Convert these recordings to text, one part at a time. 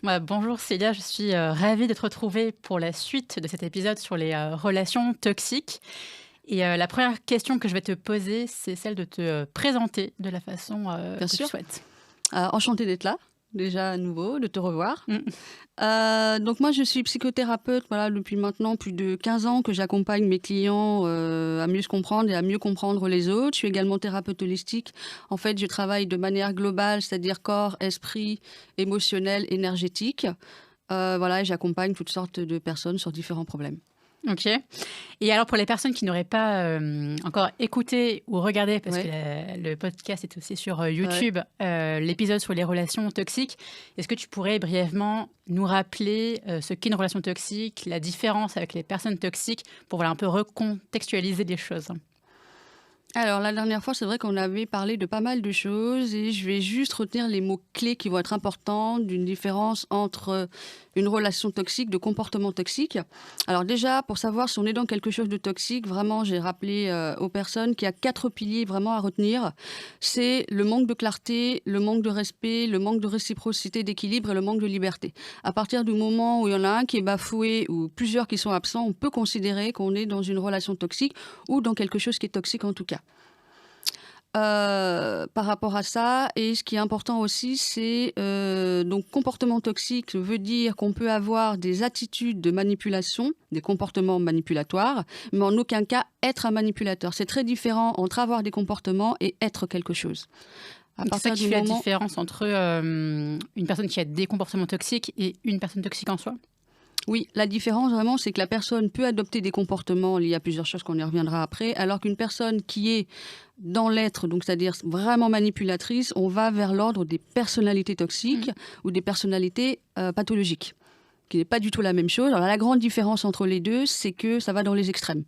Bonjour Célia, je suis ravie de te retrouver pour la suite de cet épisode sur les relations toxiques. Et la première question que je vais te poser, c'est celle de te présenter de la façon Bien que tu sûr. souhaites. Enchantée d'être là, déjà à nouveau, de te revoir. Mm. Donc moi, je suis psychothérapeute depuis maintenant plus de 15 ans que j'accompagne mes clients à mieux se comprendre et à mieux comprendre les autres. Je suis également thérapeute holistique. En fait, je travaille de manière globale, c'est-à-dire corps, esprit, émotionnel, énergétique. Et j'accompagne toutes sortes de personnes sur différents problèmes. Ok. Et alors pour les personnes qui n'auraient pas encore écouté ou regardé, parce que Ouais, le podcast est aussi sur ouais. YouTube, l'épisode sur les relations toxiques, est-ce que tu pourrais brièvement nous rappeler ce qu'est une relation toxique, la différence avec les personnes toxiques, pour un peu recontextualiser les choses? Alors, la dernière fois, c'est vrai qu'on avait parlé de pas mal de choses et je vais juste retenir les mots-clés qui vont être importants d'une différence entre une relation toxique, de comportement toxique. Alors déjà, pour savoir si on est dans quelque chose de toxique, vraiment, j'ai rappelé aux personnes qu'il y a 4 piliers vraiment à retenir. C'est le manque de clarté, le manque de respect, le manque de réciprocité, d'équilibre et le manque de liberté. À partir du moment où il y en a un qui est bafoué ou plusieurs qui sont absents, on peut considérer qu'on est dans une relation toxique ou dans quelque chose qui est toxique en tout cas. Par rapport à ça et ce qui est important aussi, c'est, donc comportement toxique veut dire qu'on peut avoir des attitudes de manipulation, des comportements manipulatoires, mais en aucun cas être un manipulateur. C'est très différent entre avoir des comportements et être quelque chose. À Donc c'est ça partir qui du fait la moment différence entre une personne qui a des comportements toxiques et une personne toxique en soi? Oui, la différence vraiment, c'est que la personne peut adopter des comportements liés à plusieurs choses qu'on y reviendra après, alors qu'une personne qui est dans l'être, donc c'est-à-dire vraiment manipulatrice, on va vers l'ordre des personnalités Mm. toxiques ou des personnalités pathologiques, qui n'est pas du tout la même chose. Alors la grande différence entre les deux, c'est que ça va dans les extrêmes.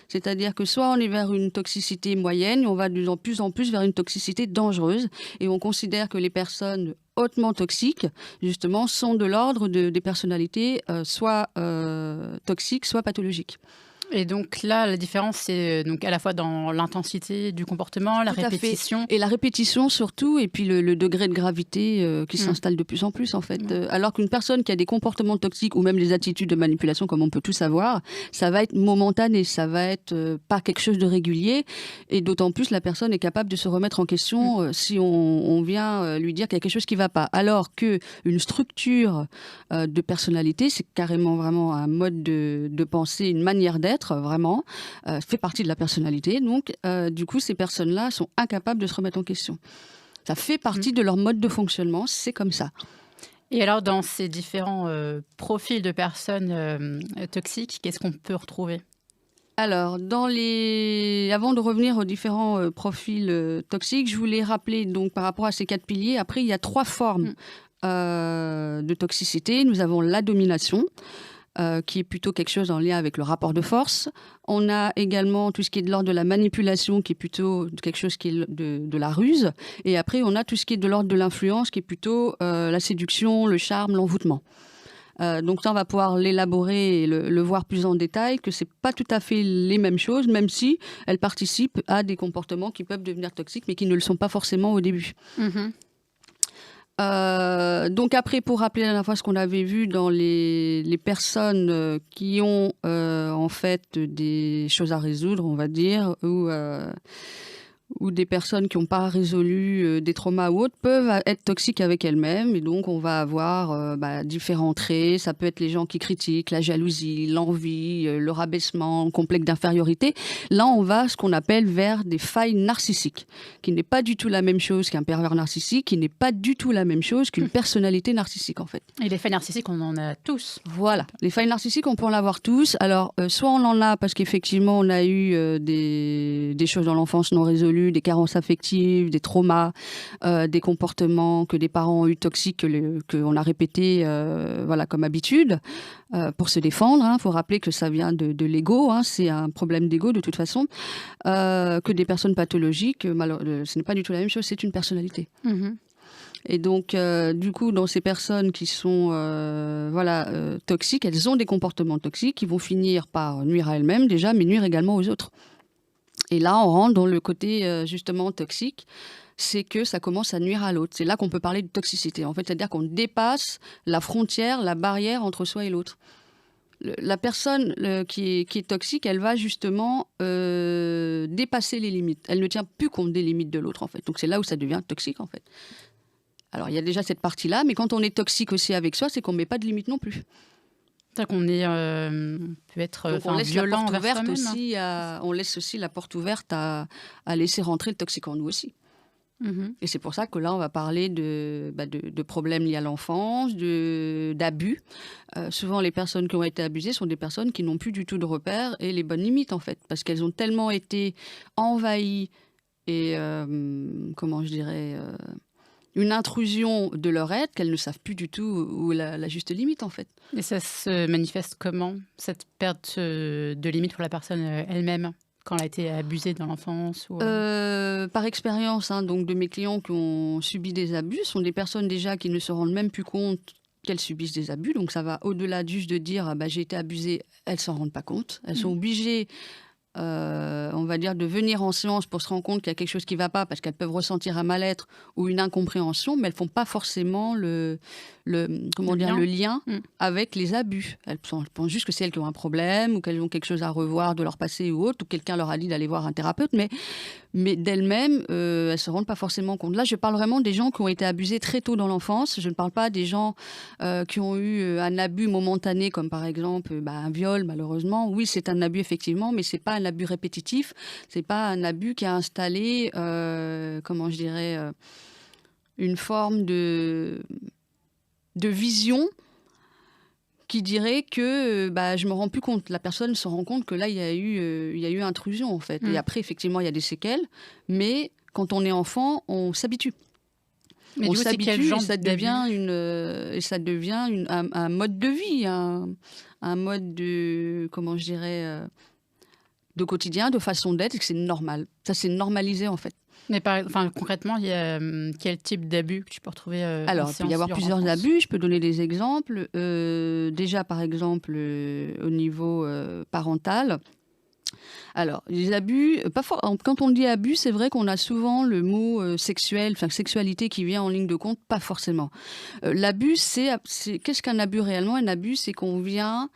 C'est-à-dire que soit on est vers une toxicité moyenne, on va de plus en plus vers une toxicité dangereuse, et on considère que les personnes hautement toxiques, justement, sont de l'ordre des personnalités soit toxiques, soit pathologiques. Et donc là, la différence, c'est donc à la fois dans l'intensité du comportement, la Tout à fait. répétition. Et la répétition surtout, et puis le degré de gravité qui Mm. s'installe de plus en plus en fait. Ouais. Alors qu'une personne qui a des comportements toxiques ou même des attitudes de manipulation, comme on peut tous avoir, ça va être momentané, ça va être pas quelque chose de régulier. Et d'autant plus, la personne est capable de se remettre en Mm. question si on vient lui dire qu'il y a quelque chose qui ne va pas. Alors qu'une structure de personnalité, c'est carrément vraiment un mode de pensée, une manière d'être, vraiment, fait partie de la personnalité. Donc, du coup, ces personnes-là sont incapables de se remettre en question. Ça fait Mm. partie de leur mode de fonctionnement, c'est comme ça. Et alors, dans ces différents profils de personnes toxiques, qu'est-ce qu'on peut retrouver? Alors, avant de revenir aux différents profils toxiques, je voulais rappeler, donc, par rapport à ces 4 piliers, après, il y a 3 formes Mm. de toxicité. Nous avons la domination, qui est plutôt quelque chose en lien avec le rapport de force. On a également tout ce qui est de l'ordre de la manipulation, qui est plutôt quelque chose qui est de la ruse. Et après, on a tout ce qui est de l'ordre de l'influence, qui est plutôt la séduction, le charme, l'envoûtement. Donc ça, on va pouvoir l'élaborer et le voir plus en détail, que c'est pas tout à fait les mêmes choses, même si elles participent à des comportements qui peuvent devenir toxiques, mais qui ne le sont pas forcément au début. Mhm. Donc après, pour rappeler la dernière fois ce qu'on avait vu dans les personnes qui ont en fait des choses à résoudre, on va dire, ou des personnes qui n'ont pas résolu des traumas ou autres peuvent être toxiques avec elles-mêmes. Et donc, on va avoir différents traits. Ça peut être les gens qui critiquent, la jalousie, l'envie, le rabaissement, le complexe d'infériorité. Là, on va ce qu'on appelle vers des failles narcissiques, qui n'est pas du tout la même chose qu'un pervers narcissique, qui n'est pas du tout la même chose qu'une personnalité narcissique, en fait. Et les faits narcissiques, on en a tous. Voilà, les failles narcissiques, on peut en avoir tous. Alors, soit on en a parce qu'effectivement, on a eu des choses dans l'enfance non résolues, des carences affectives, des traumas, des comportements que des parents ont eu toxiques, qu'on a répétés comme habitude pour se défendre. Il faut rappeler que ça vient de l'ego, c'est un problème d'ego de toute façon. Que des personnes pathologiques, ce n'est pas du tout la même chose, c'est une personnalité. Mhm. Et donc, du coup, dans ces personnes qui sont toxiques, elles ont des comportements toxiques qui vont finir par nuire à elles-mêmes déjà, mais nuire également aux autres. Et là, on rentre dans le côté justement toxique. c'est que ça commence à nuire à l'autre. C'est là qu'on peut parler de toxicité. En fait, c'est-à-dire qu'on dépasse la frontière, la barrière entre soi et l'autre. La personne qui est toxique, elle va justement dépasser les limites. Elle ne tient plus compte des limites de l'autre, en fait. Donc c'est là où ça devient toxique, en fait. Alors il y a déjà cette partie-là, mais quand on est toxique aussi avec soi, c'est qu'on ne met pas de limites non plus. C'est-à-dire qu'on est, peut être on laisse violent envers ouverte soi-même. aussi on laisse aussi la porte ouverte à laisser rentrer le toxique en nous aussi. Et c'est pour ça que là, on va parler de problèmes liés à l'enfance, d'abus. Souvent, les personnes qui ont été abusées sont des personnes qui n'ont plus du tout de repères et les bonnes limites, en fait, parce qu'elles ont tellement été envahies et, comment je dirais, une intrusion de leur être qu'elles ne savent plus du tout où est la juste limite, en fait. Et ça se manifeste comment, cette perte de limite pour la personne elle-même, quand elle a été abusée dans l'enfance ou... Par expérience, donc de mes clients qui ont subi des abus, sont des personnes déjà qui ne se rendent même plus compte qu'elles subissent des abus. Donc ça va au-delà juste de dire j'ai été abusée, elles ne s'en rendent pas compte. Elles sont obligées, on va dire, de venir en séance pour se rendre compte qu'il y a quelque chose qui ne va pas, parce qu'elles peuvent ressentir un mal-être ou une incompréhension, mais elles ne font pas forcément le lien avec les abus. Elles pensent juste que c'est elles qui ont un problème ou qu'elles ont quelque chose à revoir de leur passé ou autre, ou quelqu'un leur a dit d'aller voir un thérapeute, mais d'elles-mêmes, elles ne se rendent pas forcément compte. Là, je parle vraiment des gens qui ont été abusés très tôt dans l'enfance. Je ne parle pas des gens qui ont eu un abus momentané, comme par exemple un viol, malheureusement. Oui, c'est un abus, effectivement, mais ce n'est pas un abus répétitif. Ce n'est pas un abus qui a installé, une forme de vision qui dirait que je me rends plus compte. La personne se rend compte que là, il y a eu intrusion, en fait. Et après, effectivement, il y a des séquelles. Mais quand on est enfant, on s'habitue. Mais on s'habitue et ça devient un mode de vie, un mode de, de quotidien, de façon d'être, et que c'est normal. Ça, c'est normalisé, en fait. Mais concrètement, il y a quel type d'abus que tu peux retrouver Alors, il peut y avoir plusieurs abus. Je peux donner des exemples. Déjà, par exemple, au niveau parental. Alors, les abus, quand on dit abus, c'est vrai qu'on a souvent le mot sexualité qui vient en ligne de compte, pas forcément. L'abus, qu'est-ce qu'un abus réellement ? Un abus, c'est qu'on vient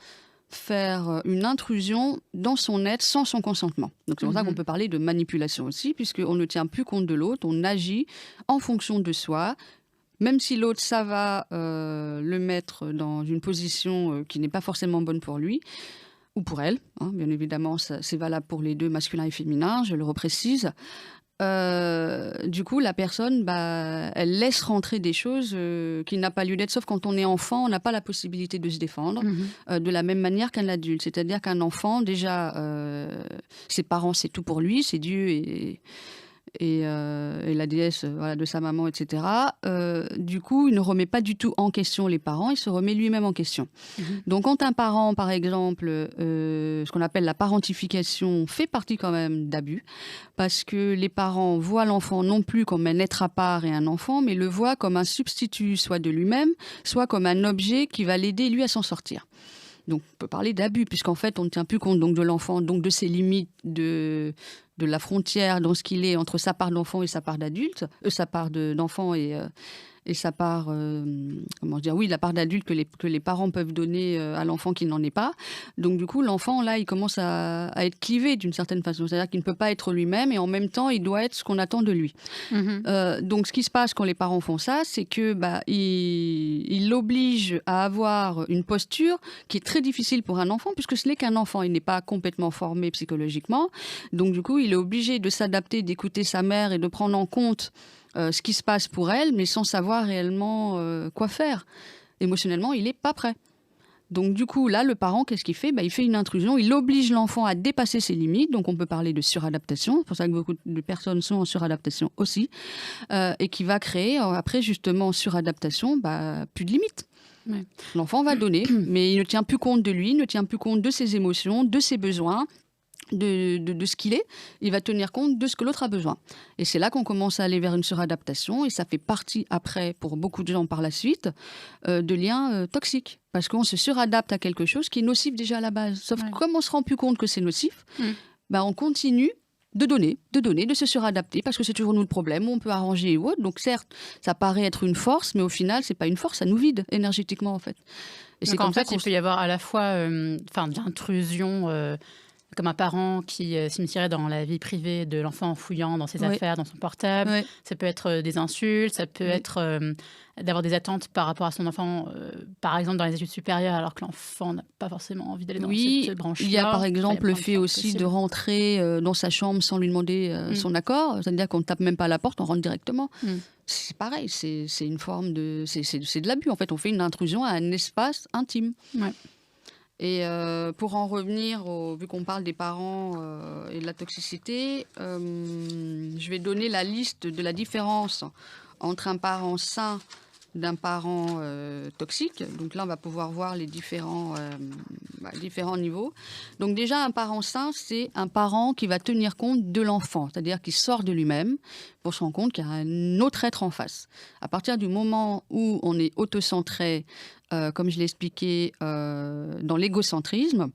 faire une intrusion dans son être sans son consentement. Donc c'est pour ça qu'on peut parler de manipulation aussi, puisqu'on ne tient plus compte de l'autre, on agit en fonction de soi, même si l'autre, ça va le mettre dans une position qui n'est pas forcément bonne pour lui, ou pour elle, bien évidemment, c'est valable pour les deux, masculin et féminin, je le reprécise. Du coup, la personne, elle laisse rentrer des choses qui n'ont pas lieu d'être, sauf quand on est enfant, on n'a pas la possibilité de se défendre de la même manière qu'un adulte. C'est-à-dire qu'un enfant, déjà, ses parents, c'est tout pour lui, c'est Dieu et la déesse de sa maman, etc. Du coup, il ne remet pas du tout en question les parents, il se remet lui-même en question. Donc, quand un parent, par exemple, ce qu'on appelle la parentification, fait partie quand même d'abus, parce que les parents voient l'enfant non plus comme un être à part et un enfant, mais le voient comme un substitut, soit de lui-même, soit comme un objet qui va l'aider, lui, à s'en sortir. Donc, on peut parler d'abus, puisqu'en fait, on ne tient plus compte donc, de l'enfant, donc de ses limites, de la frontière dans ce qu'il est entre sa part d'enfant et sa part d'adulte, sa part d'enfant et sa part, la part d'adulte que les parents peuvent donner à l'enfant qui n'en est pas. Donc du coup, l'enfant, là, il commence à être clivé d'une certaine façon. C'est-à-dire qu'il ne peut pas être lui-même et en même temps, il doit être ce qu'on attend de lui. Donc ce qui se passe quand les parents font ça, c'est que ils l'obligent à avoir une posture qui est très difficile pour un enfant, puisque ce n'est qu'un enfant, il n'est pas complètement formé psychologiquement. Donc du coup, il est obligé de s'adapter, d'écouter sa mère et de prendre en compte ce qui se passe pour elle, mais sans savoir réellement quoi faire. Émotionnellement, il n'est pas prêt. Donc du coup, là, le parent, qu'est-ce qu'il fait ? Il fait une intrusion, il oblige l'enfant à dépasser ses limites, donc on peut parler de suradaptation, c'est pour ça que beaucoup de personnes sont en suradaptation aussi, et qui va créer, après justement, en suradaptation, plus de limites. Ouais. L'enfant va donner, mais il ne tient plus compte de lui, ne tient plus compte de ses émotions, de ses besoins, de ce qu'il est, il va tenir compte de ce que l'autre a besoin. Et c'est là qu'on commence à aller vers une suradaptation, et ça fait partie après, pour beaucoup de gens par la suite, de liens toxiques. Parce qu'on se suradapte à quelque chose qui est nocif déjà à la base. Sauf que comme on ne se rend plus compte que c'est nocif, on continue de se suradapter, parce que c'est toujours nous le problème, on peut arranger ou autre. Donc certes, ça paraît être une force, mais au final, c'est pas une force, ça nous vide énergétiquement en fait. Et Donc c'est comme en ça fait, il peut y avoir à la fois de l'intrusion, comme un parent qui s'initierait dans la vie privée de l'enfant en fouillant dans ses Oui, affaires, dans son portable. oui, Ça peut être des insultes, ça peut oui. être d'avoir des attentes par rapport à son enfant, par exemple dans les études supérieures, alors que l'enfant n'a pas forcément envie d'aller dans cette Oui, il y a par branche-là. Enfin, il y a exemple le plein de fait formes aussi de possibles. rentrer dans sa chambre sans lui demander Mm, son accord, c'est-à-dire qu'on ne tape même pas à la porte, on rentre directement. mm. C'est pareil, c'est une forme de... C'est de l'abus, en fait. On fait une intrusion à un espace intime. Ouais. Et pour en revenir, vu qu'on parle des parents et de la toxicité, je vais donner la liste de la différence entre un parent sain d'un parent toxique. Donc là, on va pouvoir voir les différents niveaux. Donc déjà, un parent sain, c'est un parent qui va tenir compte de l'enfant, c'est-à-dire qui sort de lui-même pour se rendre compte qu'il y a un autre être en face. À partir du moment où on est autocentré, comme je l'ai expliqué, dans l'égocentrisme,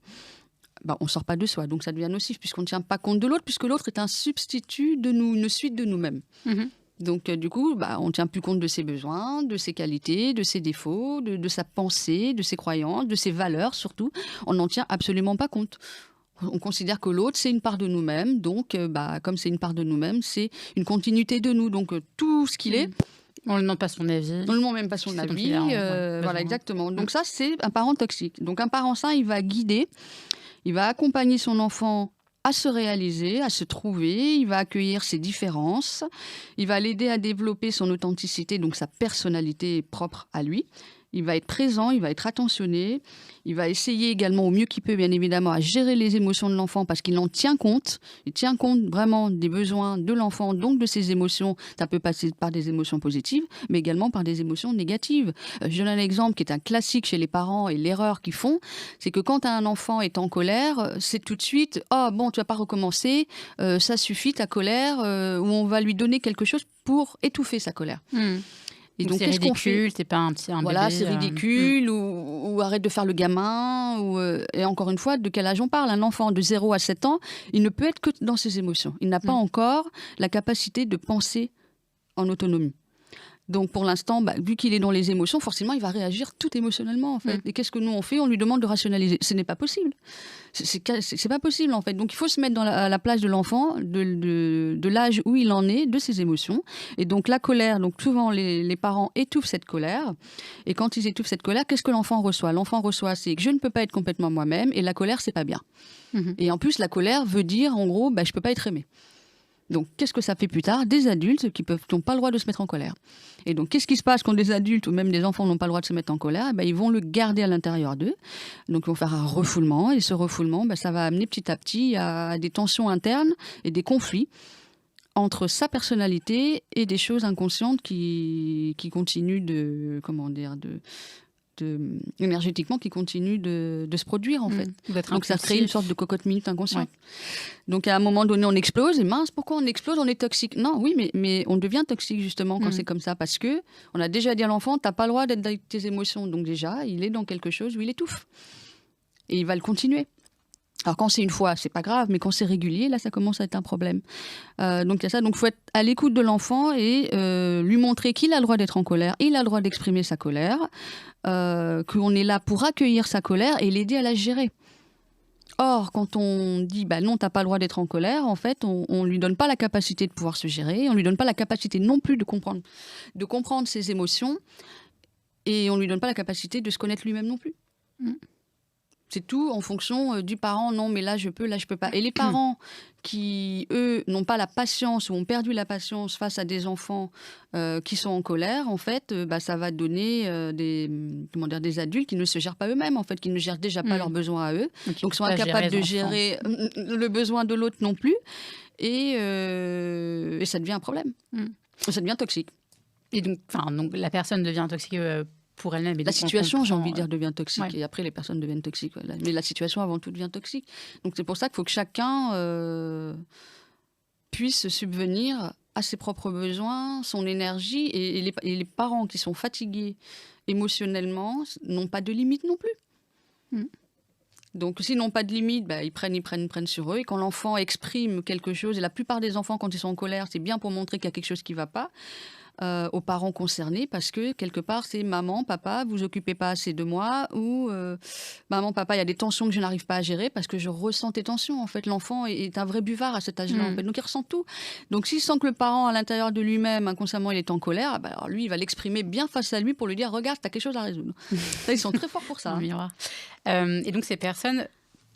on ne sort pas de soi. Donc ça devient nocif puisqu'on ne tient pas compte de l'autre, puisque l'autre est un substitut de nous, une suite de nous-mêmes. Mhm. Donc, du coup, on ne tient plus compte de ses besoins, de ses qualités, de ses défauts, de sa pensée, de ses croyances, de ses valeurs surtout. On n'en tient absolument pas compte. On considère que l'autre, c'est une part de nous-mêmes. Donc, comme c'est une part de nous-mêmes, c'est une continuité de nous. Donc, tout ce qu'il est, On ne demande pas son avis. on ne demande même pas son C'est dont avis. il a Voilà, besoin. exactement. Donc, ça, c'est un parent toxique. Donc, un parent sain, il va guider, il va accompagner son enfant à se réaliser, à se trouver, il va accueillir ses différences, il va l'aider à développer son authenticité, donc sa personnalité propre à lui. Il va être présent, il va être attentionné, il va essayer également au mieux qu'il peut, bien évidemment, à gérer les émotions de l'enfant parce qu'il en tient compte. Il tient compte vraiment des besoins de l'enfant, donc de ses émotions. Ça peut passer par des émotions positives, mais également par des émotions négatives. Je donne un exemple qui est un classique chez les parents et l'erreur qu'ils font, c'est que quand un enfant est en colère, c'est tout de suite « Oh bon, tu vas pas recommencer, ça suffit ta colère où on va lui donner quelque chose pour étouffer sa colère. Mm. Et Donc donc, c'est qu'est-ce qu'on fait? ridicule, t'es pas un Voilà, bébé. c'est ridicule, ou arrête de faire le gamin. Et encore une fois, de quel âge on parle? Un enfant de 0 à 7 ans, il ne peut être que dans ses émotions. Il n'a pas encore la capacité de penser en autonomie. Donc pour l'instant, vu qu'il est dans les émotions, forcément, il va réagir tout émotionnellement en fait. Et qu'est-ce que nous on fait? On lui demande de rationaliser. Ce n'est pas possible. C'est pas possible en fait. Donc il faut se mettre à la place de l'enfant, de l'âge où il en est, de ses émotions. Et donc la colère, donc souvent les parents étouffent cette colère. Et quand ils étouffent cette colère, qu'est-ce que l'enfant reçoit? L'enfant reçoit, c'est que je ne peux pas être complètement moi-même. Et la colère, c'est pas bien. Et en plus, la colère veut dire en gros, je peux pas être aimé. Donc, qu'est-ce que ça fait plus tard? Des adultes qui n'ont pas le droit de se mettre en colère. Et donc, qu'est-ce qui se passe quand des adultes ou même des enfants n'ont pas le droit de se mettre en colère? Ils vont le garder à l'intérieur d'eux. Donc, ils vont faire un refoulement. Et ce refoulement, ça va amener petit à petit à des tensions internes et des conflits entre sa personnalité et des choses inconscientes qui continuent énergétiquement, qui continuent de se produire, en fait. Donc, ça crée une sorte de cocotte minute inconsciente. Ouais. Donc, à un moment donné, on explose. Et mince, pourquoi on explose? On est toxique. Non, oui, mais on devient toxique, justement, quand c'est comme ça. Parce que on a déjà dit à l'enfant, t'as pas le droit d'être avec tes émotions. Donc, déjà, il est dans quelque chose où il étouffe. Et il va le continuer. Alors, quand c'est une fois, c'est pas grave, mais quand c'est régulier, là, ça commence à être un problème. Donc, il y a ça. Donc, il faut être à l'écoute de l'enfant et lui montrer qu'il a le droit d'être en colère, il a le droit d'exprimer sa colère, qu'on est là pour accueillir sa colère et l'aider à la gérer. Or, quand on dit non, t'as pas le droit d'être en colère, en fait, on lui donne pas la capacité de pouvoir se gérer, on lui donne pas la capacité non plus de comprendre ses émotions, et on lui donne pas la capacité de se connaître lui-même non plus. C'est tout en fonction du parent. Non, mais là, je peux pas. Et les parents qui, eux, n'ont pas la patience ou ont perdu la patience face à des enfants qui sont en colère, en fait, ça va donner des adultes qui ne se gèrent pas eux-mêmes, en fait, qui ne gèrent déjà pas leurs besoins à eux. Donc, sont incapables de gérer le besoin de l'autre non plus. Et ça devient un problème. Ça devient toxique. Et donc la personne devient toxique pour elle-même. La situation, j'ai envie de dire, devient toxique. Ouais. Et après, les personnes deviennent toxiques. Ouais. Mais la situation, avant tout, devient toxique. Donc, c'est pour ça qu'il faut que chacun puisse subvenir à ses propres besoins, son énergie. Et les parents qui sont fatigués émotionnellement n'ont pas de limite non plus. Donc, s'ils n'ont pas de limite, bah, ils prennent sur eux. Et quand l'enfant exprime quelque chose, et la plupart des enfants, quand ils sont en colère, c'est bien pour montrer qu'il y a quelque chose qui ne va pas aux parents concernés, parce que quelque part, c'est maman, papa, vous occupez pas assez de moi, ou maman, papa, il y a des tensions que je n'arrive pas à gérer parce que je ressens tes tensions. En fait, l'enfant est un vrai buvard à cet âge-là. En fait. Donc, il ressent tout. Donc, s'il sent que le parent, à l'intérieur de lui-même, inconsciemment, il est en colère, bah, alors lui, il va l'exprimer bien face à lui pour lui dire, regarde, tu as quelque chose à résoudre. Ça, ils sont très forts pour ça. Dans le miroir. Et donc, ces personnes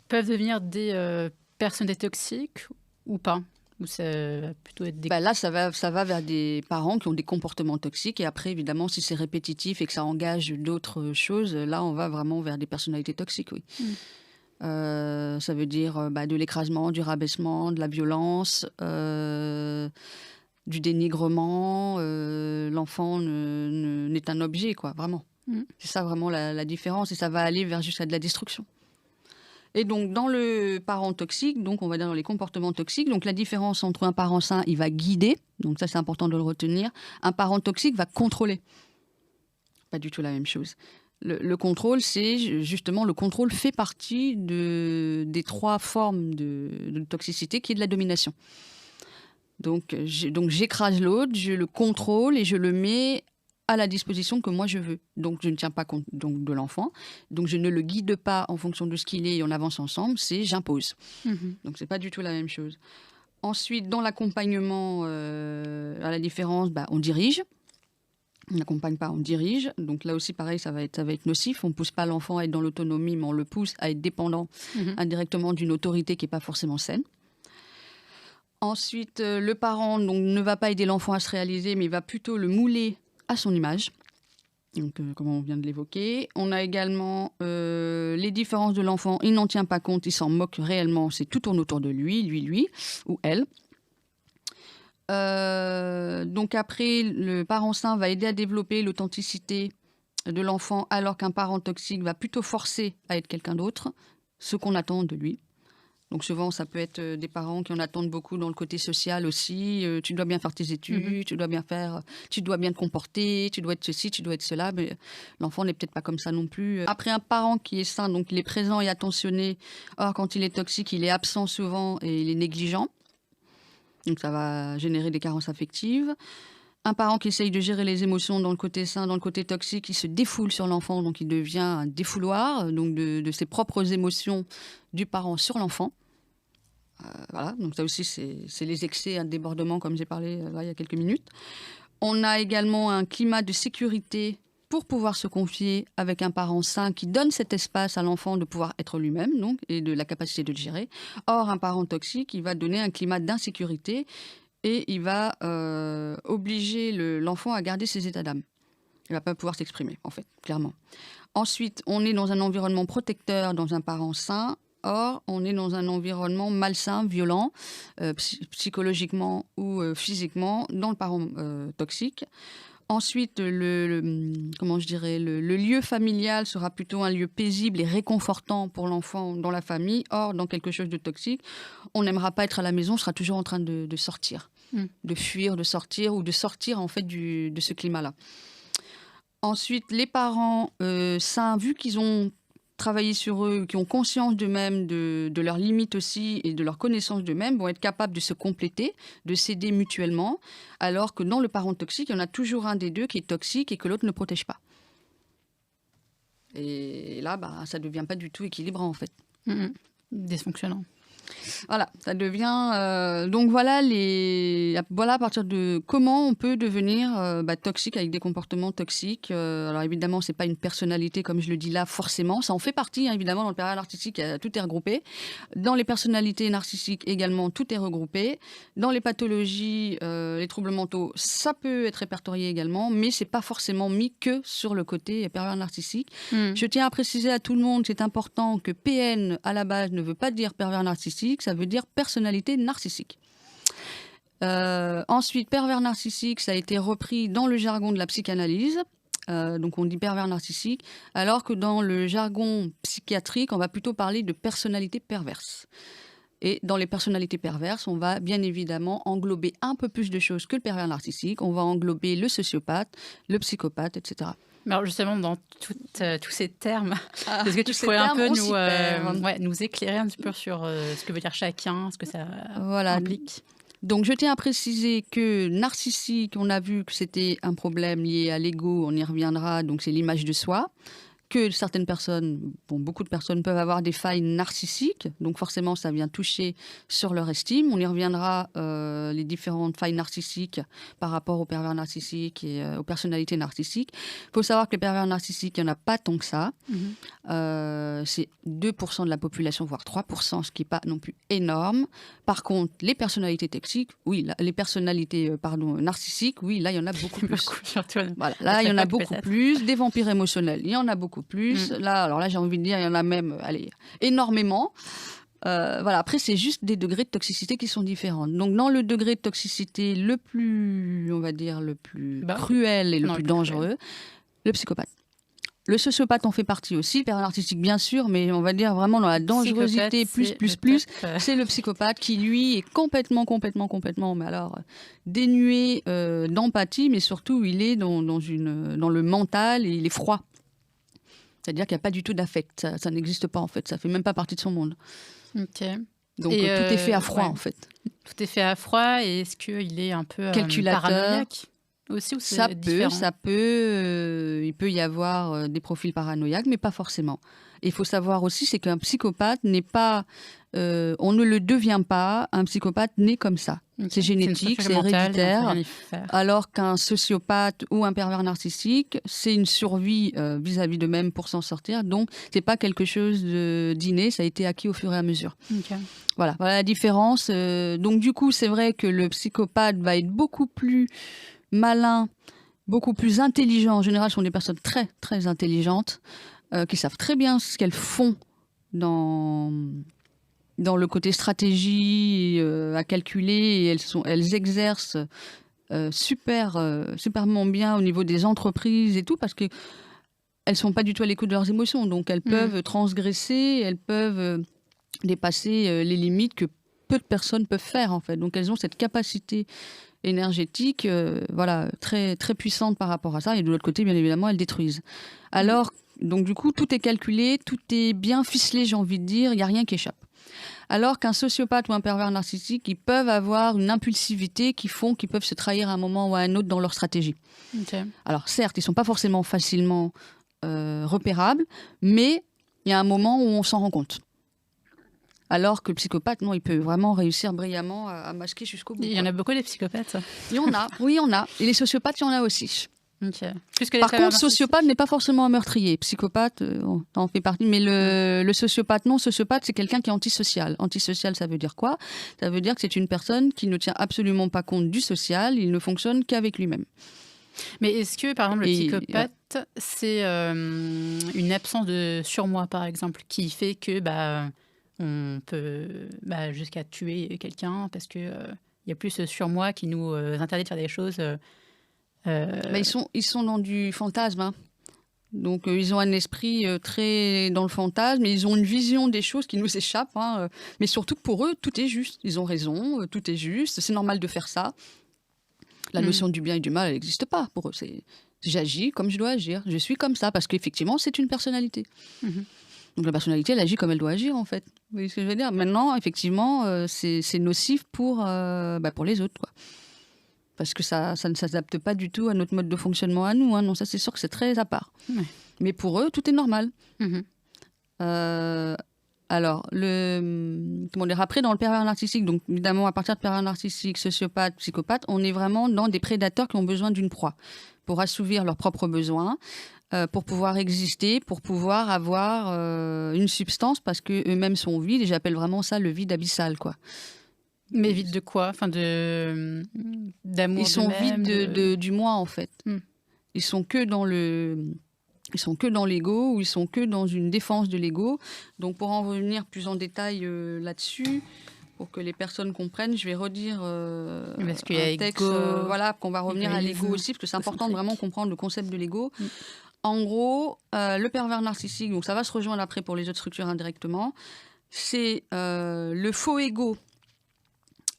peuvent devenir des personnes toxiques ou pas? Ou ça va plutôt être des... Bah là, ça va vers des parents qui ont des comportements toxiques. Et après, évidemment, si c'est répétitif et que ça engage d'autres choses, là, on va vraiment vers des personnalités toxiques, oui. Ça veut dire de l'écrasement, du rabaissement, de la violence, du dénigrement. L'enfant n'est un objet, quoi, vraiment. C'est ça vraiment la différence. Et ça va aller vers jusqu'à de la destruction. Et donc, dans le parent toxique, donc on va dire dans les comportements toxiques, donc la différence entre un parent sain, il va guider, donc ça c'est important de le retenir. Un parent toxique va contrôler. Pas du tout la même chose. Le contrôle, c'est justement, le contrôle fait partie des 3 formes de toxicité qui est de la domination. Donc j'écrase l'autre, je le contrôle et je le mets à la disposition que moi je veux. Donc je ne tiens pas compte donc, de l'enfant, donc je ne le guide pas en fonction de ce qu'il est et on avance ensemble, c'est j'impose. Donc c'est pas du tout la même chose. Ensuite, dans l'accompagnement, à la différence, on dirige. On n'accompagne pas, on dirige. Donc là aussi, pareil, ça va être nocif. On ne pousse pas l'enfant à être dans l'autonomie, mais on le pousse à être dépendant indirectement d'une autorité qui n'est pas forcément saine. Ensuite, le parent donc, ne va pas aider l'enfant à se réaliser, mais va plutôt le mouler à son image. Donc, comme on vient de l'évoquer. On a également les différences de l'enfant. Il n'en tient pas compte, il s'en moque réellement. C'est tout tourne autour de lui ou elle. Donc après, le parent sain va aider à développer l'authenticité de l'enfant, alors qu'un parent toxique va plutôt forcer à être quelqu'un d'autre, ce qu'on attend de lui. Donc souvent, ça peut être des parents qui en attendent beaucoup dans le côté social aussi. Tu dois bien faire tes études, tu dois bien te comporter, tu dois être ceci, tu dois être cela. Mais l'enfant n'est peut-être pas comme ça non plus. Après, un parent qui est sain, donc il est présent et attentionné. Or, quand il est toxique, il est absent souvent et il est négligent. Donc ça va générer des carences affectives. Un parent qui essaye de gérer les émotions dans le côté sain, dans le côté toxique, il se défoule sur l'enfant, donc il devient un défouloir donc de ses propres émotions du parent sur l'enfant. Voilà, donc ça aussi c'est les excès, un débordement comme j'ai parlé là, il y a quelques minutes. On a également un climat de sécurité pour pouvoir se confier avec un parent sain qui donne cet espace à l'enfant de pouvoir être lui-même donc, et de la capacité de le gérer. Or, un parent toxique, il va donner un climat d'insécurité et il va obliger l'enfant à garder ses états d'âme. Il ne va pas pouvoir s'exprimer, en fait, clairement. Ensuite, on est dans un environnement protecteur dans un parent sain. Or, on est dans un environnement malsain, violent, psychologiquement ou physiquement, dans le parent toxique. Ensuite, le lieu familial sera plutôt un lieu paisible et réconfortant pour l'enfant dans la famille. Or, dans quelque chose de toxique, on n'aimera pas être à la maison, on sera toujours en train de sortir, de fuir, de sortir ou de sortir en fait de ce climat-là. Ensuite, les parents sains, vu qu'ils ont travaillé sur eux, qui ont conscience d'eux-mêmes, de leurs limites aussi et de leur connaissance d'eux-mêmes, vont être capables de se compléter, de s'aider mutuellement, alors que dans le parent toxique, il y en a toujours un des deux qui est toxique et que l'autre ne protège pas. Et là, ça ne devient pas du tout équilibrant en fait. Dysfonctionnant. Voilà, ça devient... donc voilà à partir de comment on peut devenir toxique avec des comportements toxiques. Alors évidemment, c'est pas une personnalité comme je le dis là forcément. Ça en fait partie, hein, évidemment, dans le pervers narcissique, tout est regroupé. Dans les personnalités narcissiques également, tout est regroupé. Dans les pathologies, les troubles mentaux, ça peut être répertorié également, mais c'est pas forcément mis que sur le côté pervers narcissique. Je tiens à préciser à tout le monde, c'est important que PN à la base ne veut pas dire pervers narcissique. Ça veut dire personnalité narcissique. Ensuite, pervers narcissique, ça a été repris dans le jargon de la psychanalyse. Donc on dit pervers narcissique, alors que dans le jargon psychiatrique, on va plutôt parler de personnalité perverse. Et dans les personnalités perverses, on va bien évidemment englober un peu plus de choses que le pervers narcissique. On va englober le sociopathe, le psychopathe, etc. Mais alors justement, dans tous ces termes, est-ce que tu tous ces pourrais un termes, peu on s'y perd. nous éclairer un petit peu sur ce que veut dire chacun, ce que ça Voilà. implique? Donc, je tiens à préciser que narcissique, on a vu que c'était un problème lié à l'ego, on y reviendra, donc c'est l'image de soi. Que certaines personnes, beaucoup de personnes peuvent avoir des failles narcissiques, donc forcément ça vient toucher sur leur estime. On y reviendra, les différentes failles narcissiques par rapport aux pervers narcissiques et aux personnalités narcissiques. Il faut savoir que les pervers narcissiques, il n'y en a pas tant que ça. Mhm. C'est 2% de la population, voire 3%, ce qui n'est pas non plus énorme. Par contre, les personnalités toxiques, oui, les personnalités narcissiques, oui, là il y en a beaucoup plus. Surtout, Voilà, là, il y en a l'époque, beaucoup peut-être. plus. Des vampires émotionnels, il y en a beaucoup plus. Là, alors là, j'ai envie de dire, il y en a même, énormément. Voilà. Après, c'est juste des degrés de toxicité qui sont différents. Donc, dans le degré de toxicité le plus, on va dire, le plus Bas. cruel et le Non, plus le plus dangereux, le psychopathe. Le sociopathe en fait partie aussi, le pervers narcissique bien sûr, mais on va dire vraiment dans la dangerosité c'est le psychopathe qui lui est complètement, mais alors dénué d'empathie, mais surtout il est dans le mental et il est froid. C'est-à-dire qu'il n'y a pas du tout d'affect, ça n'existe pas en fait, ça fait même pas partie de son monde. Ok. Donc Et tout est fait à froid ouais. en fait. Tout est fait à froid, et est-ce qu'il est un peu Calculateur. paranoïaque aussi, ou c'est différent? Il peut y avoir des profils paranoïaques, mais pas forcément. Et il faut savoir aussi, c'est qu'un psychopathe n'est pas, on ne le devient pas, un psychopathe naît comme ça. Ok. C'est génétique, une c'est structure mentale, et on peut héréditaire. rien y faire. Alors qu'un sociopathe ou un pervers narcissique, c'est une survie vis-à-vis d'eux-mêmes pour s'en sortir. Donc, c'est pas quelque chose d'inné, ça a été acquis au fur et à mesure. Ok. Voilà la différence. Donc, du coup, c'est vrai que le psychopathe va être beaucoup plus malin, beaucoup plus intelligent. En général, ce sont des personnes très, très intelligentes qui savent très bien ce qu'elles font dans le côté stratégie à calculer, et elles exercent superment bien au niveau des entreprises et tout, parce que elles sont pas du tout à l'écoute de leurs émotions, donc elles peuvent transgresser, elles peuvent dépasser les limites que peu de personnes peuvent faire en fait. Donc elles ont cette capacité énergétique très, très puissante par rapport à ça, et de l'autre côté bien évidemment elles détruisent. Alors donc du coup tout est calculé, tout est bien ficelé, j'ai envie de dire, il n'y a rien qui échappe. Alors qu'un sociopathe ou un pervers narcissique, ils peuvent avoir une impulsivité qu'ils peuvent se trahir à un moment ou à un autre dans leur stratégie. Ok. Alors certes, ils ne sont pas forcément facilement repérables, mais il y a un moment où on s'en rend compte. Alors que le psychopathe, non, il peut vraiment réussir brillamment à masquer jusqu'au bout. Il y en a beaucoup des psychopathes. Il y en a, oui, il y en a. Et les sociopathes, il y en a aussi. Ok. Plus que les Par pervers contre, narcissiques. sociopathe n'est pas forcément un meurtrier. Psychopathe, on en fait partie. Mais le sociopathe, non, sociopathe, c'est quelqu'un qui est antisocial. Antisocial, ça veut dire quoi? Ça veut dire que c'est une personne qui ne tient absolument pas compte du social, il ne fonctionne qu'avec lui-même. Mais est-ce que, par exemple, le Et- psychopathe, c'est une absence de surmoi, par exemple, qui fait que on peut jusqu'à tuer quelqu'un parce que il y a plus ce surmoi qui nous interdit de faire des choses. Bah, ils sont dans du fantasme, hein. Donc ils ont un esprit très dans le fantasme, et ils ont une vision des choses qui nous échappent, hein. Mais surtout que pour eux, tout est juste. Ils ont raison, tout est juste, c'est normal de faire ça. La notion du bien et du mal, elle n'existe pas pour eux. J'agis comme je dois agir, je suis comme ça, parce qu'effectivement, c'est une personnalité. Mhm. Donc la personnalité, elle agit comme elle doit agir, en fait. Vous voyez ce que je veux dire? Maintenant, effectivement, c'est nocif pour les autres, quoi. Parce que ça ne s'adapte pas du tout à notre mode de fonctionnement à nous, hein. Non, ça, c'est sûr que c'est très à part. Ouais. Mais pour eux, tout est normal. Mhm. Alors, après, dans le pervers narcissique, donc évidemment, à partir de pervers narcissique, sociopathe, psychopathe, on est vraiment dans des prédateurs qui ont besoin d'une proie pour assouvir leurs propres besoins, pour pouvoir exister, pour pouvoir avoir une substance, parce qu'eux-mêmes sont vides, et j'appelle vraiment ça le vide abyssal, quoi. Mais vide de quoi? Enfin, d'amour. Ils sont d'eux-mêmes, vides du moi, en fait. Mm. Ils sont que dans l'ego, ou ils sont que dans une défense de l'ego. Donc, pour en revenir plus en détail là-dessus, pour que les personnes comprennent, je vais redire Parce qu'il y a un texte, ego, qu'on va revenir à l'ego égoïsme, aussi, parce que c'est important de égocentrique. vraiment comprendre le concept de l'ego. Mm. En gros, le pervers narcissique, donc ça va se rejoindre après pour les autres structures indirectement, c'est le faux ego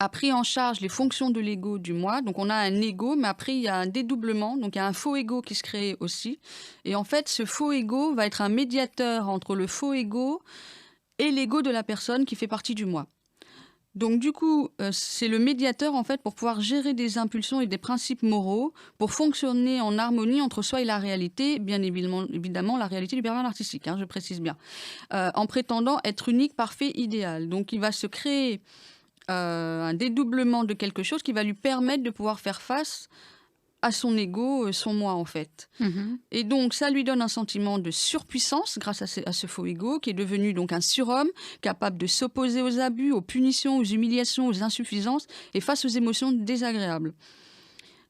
a pris en charge les fonctions de l'ego du moi. Donc, on a un ego, mais après, il y a un dédoublement. Donc, il y a un faux ego qui se crée aussi. Et en fait, ce faux ego va être un médiateur entre le faux ego et l'ego de la personne qui fait partie du moi. Donc, du coup, c'est le médiateur, en fait, pour pouvoir gérer des impulsions et des principes moraux, pour fonctionner en harmonie entre soi et la réalité, bien évidemment la réalité du pervers narcissique, je précise bien, en prétendant être unique, parfait, idéal. Donc, il va se créer un dédoublement de quelque chose qui va lui permettre de pouvoir faire face à son ego, son moi en fait. Et donc ça lui donne un sentiment de surpuissance grâce à ce faux ego qui est devenu donc un surhomme capable de s'opposer aux abus, aux punitions, aux humiliations, aux insuffisances et face aux émotions désagréables.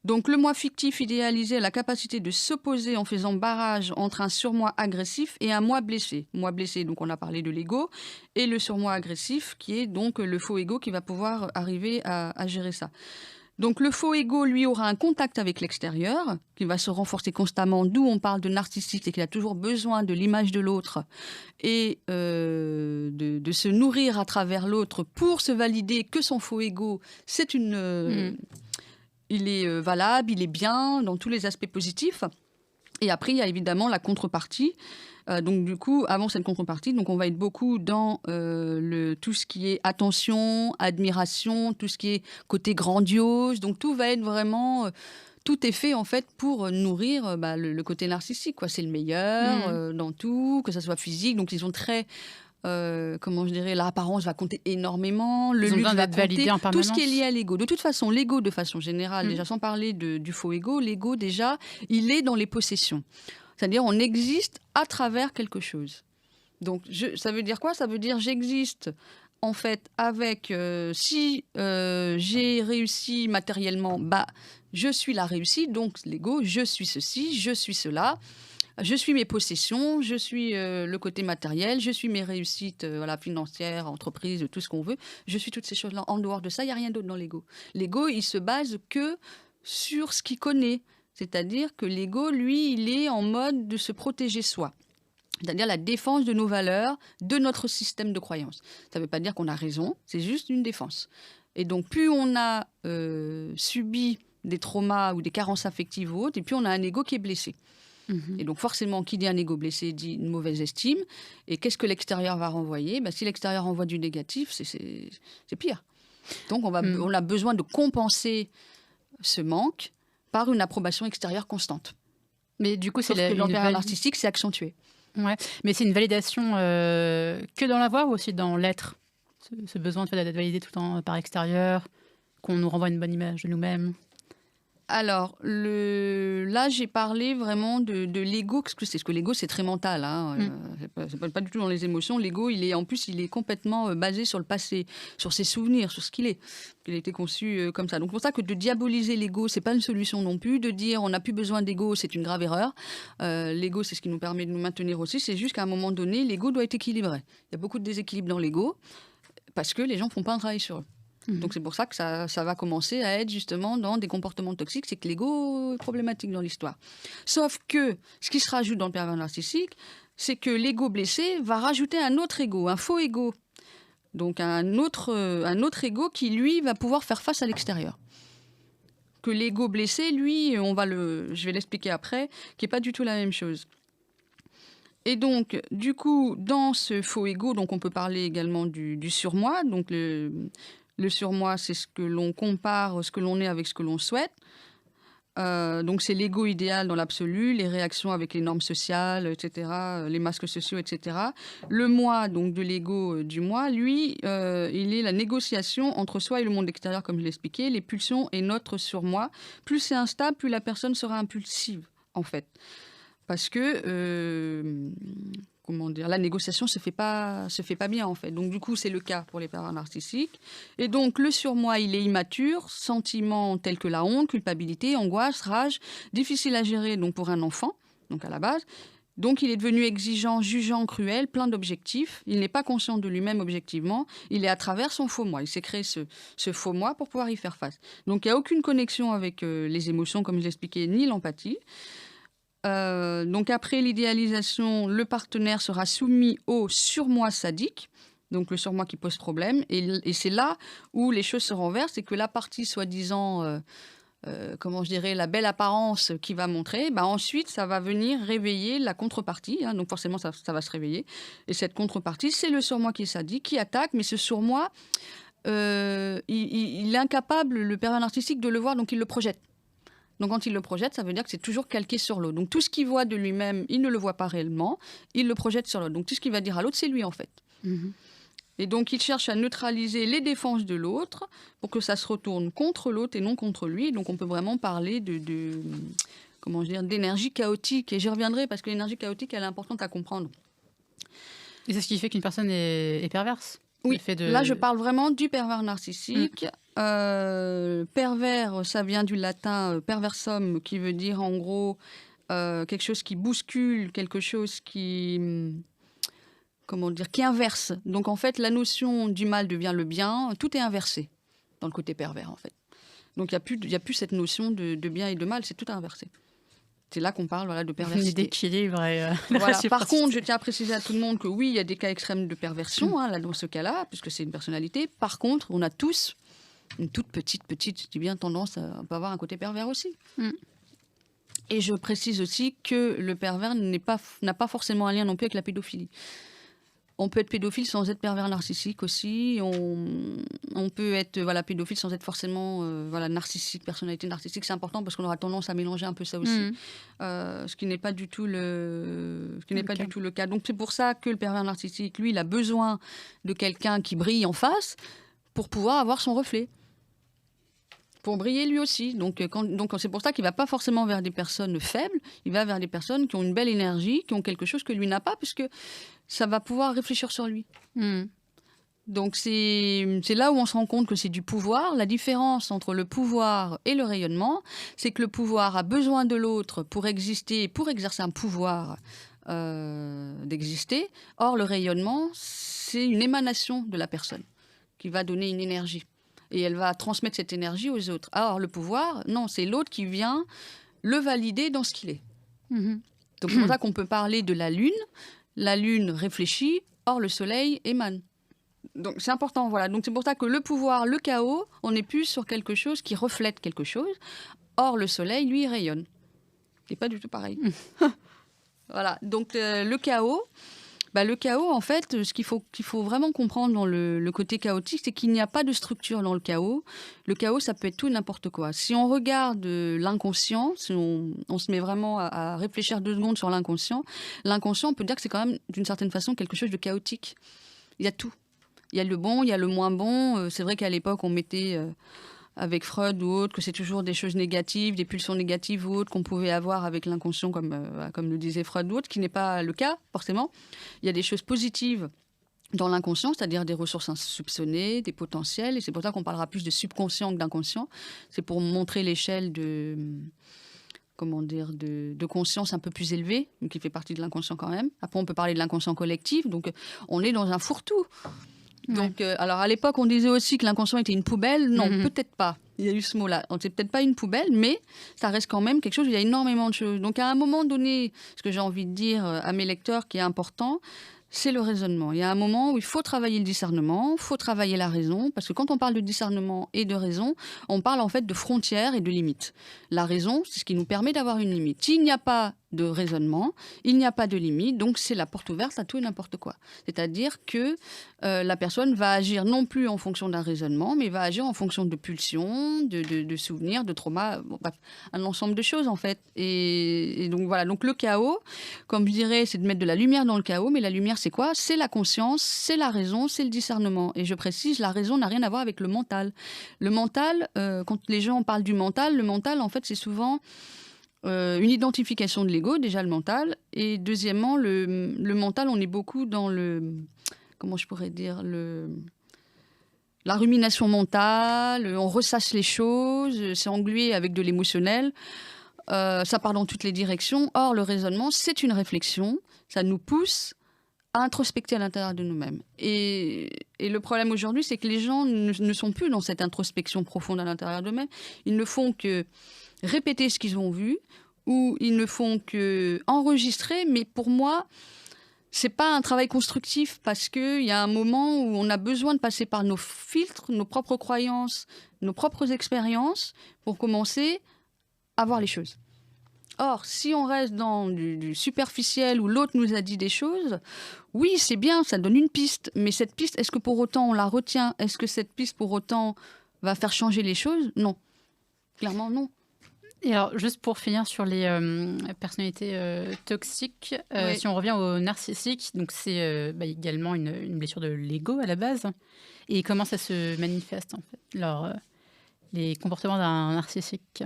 Donc le moi fictif idéalisé a la capacité de s'opposer en faisant barrage entre un surmoi agressif et un moi blessé. Moi blessé, donc on a parlé de l'ego, et le surmoi agressif qui est donc le faux ego qui va pouvoir arriver à gérer ça. Donc le faux ego, lui, aura un contact avec l'extérieur, qui va se renforcer constamment, d'où on parle de narcissique, et qu'il a toujours besoin de l'image de l'autre et de se nourrir à travers l'autre pour se valider que son faux ego, c'est il est valable, il est bien dans tous les aspects positifs. Et après, il y a évidemment la contrepartie. Donc du coup, avant cette contrepartie, donc on va être beaucoup dans tout ce qui est attention, admiration, tout ce qui est côté grandiose. Donc tout va être vraiment... tout est fait en fait pour nourrir le côté narcissique, quoi. C'est le meilleur dans tout, que ça soit physique. Donc ils ont très... comment je dirais, l'apparence va compter énormément, le luxe va compter, tout ce qui est lié à l'ego. De toute façon, l'ego, de façon générale, déjà sans parler du faux ego, l'ego, déjà, il est dans les possessions. C'est-à-dire, on existe à travers quelque chose. Donc, ça veut dire quoi? Ça veut dire j'existe, en fait, avec... si j'ai réussi matériellement, je suis la réussite, donc l'ego, je suis ceci, je suis cela. Je suis mes possessions, je suis le côté matériel, je suis mes réussites financières, entreprises, tout ce qu'on veut. Je suis toutes ces choses-là. En dehors de ça, il n'y a rien d'autre dans l'ego. L'ego, il se base que sur ce qu'il connaît. C'est-à-dire que l'ego, lui, il est en mode de se protéger soi. C'est-à-dire la défense de nos valeurs, de notre système de croyances. Ça ne veut pas dire qu'on a raison, c'est juste une défense. Et donc, plus on a subi des traumas ou des carences affectives ou autres, et plus on a un ego qui est blessé. Et donc forcément, qui dit un ego blessé dit une mauvaise estime. Et qu'est-ce que l'extérieur va renvoyer? Si l'extérieur renvoie du négatif, c'est pire. Donc on a besoin de compenser ce manque par une approbation extérieure constante. Mais du coup, c'est dans le pervers narcissique, c'est accentué. Ouais, mais c'est une validation que dans l'avoir ou aussi dans l'être? Ce besoin d'être validé tout le temps par l'extérieur, qu'on nous renvoie une bonne image de nous-mêmes? Alors, là, j'ai parlé vraiment de l'ego, parce que l'ego, c'est très mental. C'est pas du tout dans les émotions. L'ego, il est complètement basé sur le passé, sur ses souvenirs, sur ce qu'il est. Il a été conçu comme ça. Donc, c'est pour ça que de diaboliser l'ego, c'est pas une solution non plus. De dire on n'a plus besoin d'ego, c'est une grave erreur. L'ego, c'est ce qui nous permet de nous maintenir aussi. C'est juste qu'à un moment donné, l'ego doit être équilibré. Il y a beaucoup de déséquilibre dans l'ego, parce que les gens font pas un travail sur eux. Donc c'est pour ça que ça va commencer à être justement dans des comportements toxiques, c'est que l'ego est problématique dans l'histoire. Sauf que ce qui se rajoute dans le pervers narcissique, c'est que l'ego blessé va rajouter un autre ego, un faux ego. Donc un autre ego qui, lui, va pouvoir faire face à l'extérieur. Que l'ego blessé, lui, je vais l'expliquer après, qui n'est pas du tout la même chose. Et donc, du coup, dans ce faux ego, donc on peut parler également du surmoi, donc le surmoi, c'est ce que l'on compare, ce que l'on est avec ce que l'on souhaite. Donc, c'est l'ego idéal dans l'absolu, les réactions avec les normes sociales, etc., les masques sociaux, etc. Le moi, donc de l'ego du moi, lui, il est la négociation entre soi et le monde extérieur, comme je l'ai expliqué, les pulsions et notre surmoi. Plus c'est instable, plus la personne sera impulsive, en fait. Parce que... la négociation se fait pas bien en fait. Donc du coup, c'est le cas pour les pervers narcissiques. Et donc le surmoi, il est immature, sentiments tels que la honte, culpabilité, angoisse, rage, difficile à gérer donc pour un enfant, donc à la base. Donc il est devenu exigeant, jugeant, cruel, plein d'objectifs. Il n'est pas conscient de lui-même objectivement. Il est à travers son faux moi. Il s'est créé ce faux moi pour pouvoir y faire face. Donc il n'y a aucune connexion avec les émotions, comme je l'expliquais, ni l'empathie. Donc après l'idéalisation, le partenaire sera soumis au surmoi sadique. Donc le surmoi qui pose problème. Et c'est là où les choses se renversent, c'est que la partie soi-disant, comment je dirais, la belle apparence qui va montrer, bah ensuite ça va venir réveiller la contrepartie, hein, donc forcément ça va se réveiller. Et cette contrepartie, c'est le surmoi qui est sadique, qui attaque, mais ce surmoi, il est incapable, le pervers narcissique, de le voir, donc il le projette. Donc quand il le projette, ça veut dire que c'est toujours calqué sur l'autre. Donc tout ce qu'il voit de lui-même, il ne le voit pas réellement, il le projette sur l'autre. Donc tout ce qu'il va dire à l'autre, c'est lui en fait. Et donc, il cherche à neutraliser les défenses de l'autre pour que ça se retourne contre l'autre et non contre lui. Donc, on peut vraiment parler comment dire, d'énergie chaotique. Et j'y reviendrai parce que l'énergie chaotique, elle est importante à comprendre. Et c'est ce qui fait qu'une personne est perverse. Oui, là, je parle vraiment du pervers narcissique. Pervers, ça vient du latin perversum, qui veut dire en gros quelque chose qui bouscule, quelque chose qui... comment dire, qui inverse. Donc en fait, la notion du mal devient le bien, tout est inversé dans le côté pervers en fait. Donc il n'y a plus cette notion de bien et de mal, c'est tout inversé. C'est là qu'on parle voilà, de perversité. D'équilibre et voilà. Par contre, je tiens à préciser à tout le monde que oui, il y a des cas extrêmes de perversion là, dans ce cas-là, puisque c'est une personnalité. Par contre, on a tous une toute petite, je dis bien tendance à peut avoir un côté pervers aussi. Et je précise aussi que le pervers n'a pas forcément un lien non plus avec la pédophilie. On peut être pédophile sans être pervers narcissique aussi. On peut être pédophile sans être forcément narcissique, personnalité narcissique. C'est important parce qu'on aura tendance à mélanger un peu ça aussi, ce qui n'est pas du tout le cas. Donc c'est pour ça que le pervers narcissique, lui, il a besoin de quelqu'un qui brille en face pour pouvoir avoir son reflet. Pour briller lui aussi. Donc c'est pour ça qu'il ne va pas forcément vers des personnes faibles, il va vers des personnes qui ont une belle énergie, qui ont quelque chose que lui n'a pas, puisque ça va pouvoir réfléchir sur lui. Donc c'est là où on se rend compte que c'est du pouvoir. La différence entre le pouvoir et le rayonnement, c'est que le pouvoir a besoin de l'autre pour exister, pour exercer un pouvoir d'exister. Or, le rayonnement, c'est une émanation de la personne qui va donner une énergie. Et elle va transmettre cette énergie aux autres. Alors, le pouvoir, non, c'est l'autre qui vient le valider dans ce qu'il est. Donc, c'est pour ça qu'on peut parler de la Lune. La Lune réfléchit, or le Soleil émane. Donc, c'est important, voilà. Donc, c'est pour ça que le pouvoir, le chaos, on est plus sur quelque chose qui reflète quelque chose. Or, le Soleil, lui, rayonne. C'est pas du tout pareil. Voilà. Donc, le chaos... le chaos, en fait, ce qu'il faut vraiment comprendre dans le côté chaotique, c'est qu'il n'y a pas de structure dans le chaos. Le chaos, ça peut être tout et n'importe quoi. Si on regarde l'inconscient, si on se met vraiment à réfléchir 2 secondes sur l'inconscient, on peut dire que c'est quand même, d'une certaine façon, quelque chose de chaotique. Il y a tout. Il y a le bon, il y a le moins bon. C'est vrai qu'à l'époque, on mettait... avec Freud ou autre, que c'est toujours des choses négatives, des pulsions négatives ou autres qu'on pouvait avoir avec l'inconscient, comme le disait Freud ou autre, qui n'est pas le cas, forcément. Il y a des choses positives dans l'inconscient, c'est-à-dire des ressources insoupçonnées, des potentiels, et c'est pour ça qu'on parlera plus de subconscient que d'inconscient. C'est pour montrer l'échelle de conscience un peu plus élevée, mais qui fait partie de l'inconscient quand même. Après, on peut parler de l'inconscient collectif, donc on est dans un fourre-tout. Donc, alors à l'époque, on disait aussi que l'inconscient était une poubelle. Non, peut-être pas. Il y a eu ce mot-là. C'est peut-être pas une poubelle, mais ça reste quand même quelque chose où il y a énormément de choses. Donc, à un moment donné, ce que j'ai envie de dire à mes lecteurs qui est important, c'est le raisonnement. Il y a un moment où il faut travailler le discernement, il faut travailler la raison, parce que quand on parle de discernement et de raison, on parle en fait de frontières et de limites. La raison, c'est ce qui nous permet d'avoir une limite. S'il n'y a pas de raisonnement, il n'y a pas de limite, donc c'est la porte ouverte à tout et n'importe quoi. C'est-à-dire que la personne va agir non plus en fonction d'un raisonnement, mais va agir en fonction de pulsions, de souvenirs, de traumas, un ensemble de choses en fait. Et donc voilà, donc le chaos, comme je dirais, c'est de mettre de la lumière dans le chaos, mais la lumière c'est quoi ? C'est la conscience, c'est la raison, c'est le discernement. Et je précise, la raison n'a rien à voir avec le mental. Le mental, quand les gens parlent du mental, le mental en fait c'est souvent... une identification de l'ego, déjà le mental, et deuxièmement, le mental, on est beaucoup dans comment je pourrais dire, la rumination mentale, on ressasse les choses, c'est englué avec de l'émotionnel, ça part dans toutes les directions. Or, le raisonnement, c'est une réflexion, ça nous pousse à introspecter à l'intérieur de nous-mêmes. Et le problème aujourd'hui, c'est que les gens ne sont plus dans cette introspection profonde à l'intérieur d'eux-mêmes, ils ne font que répéter ce qu'ils ont vu, ou ils ne font que enregistrer, mais pour moi, c'est pas un travail constructif parce qu'il y a un moment où on a besoin de passer par nos filtres, nos propres croyances, nos propres expériences pour commencer à voir les choses. Or, si on reste dans du superficiel où l'autre nous a dit des choses, oui, c'est bien, ça donne une piste. Mais cette piste, est-ce que pour autant on la retient? Est-ce que cette piste pour autant va faire changer les choses? Non. Clairement, non. Et alors, juste pour finir sur les personnalités toxiques, Oui. si on revient au narcissique, donc c'est également une blessure de l'ego à la base. Et comment ça se manifeste en fait, les comportements d'un narcissique?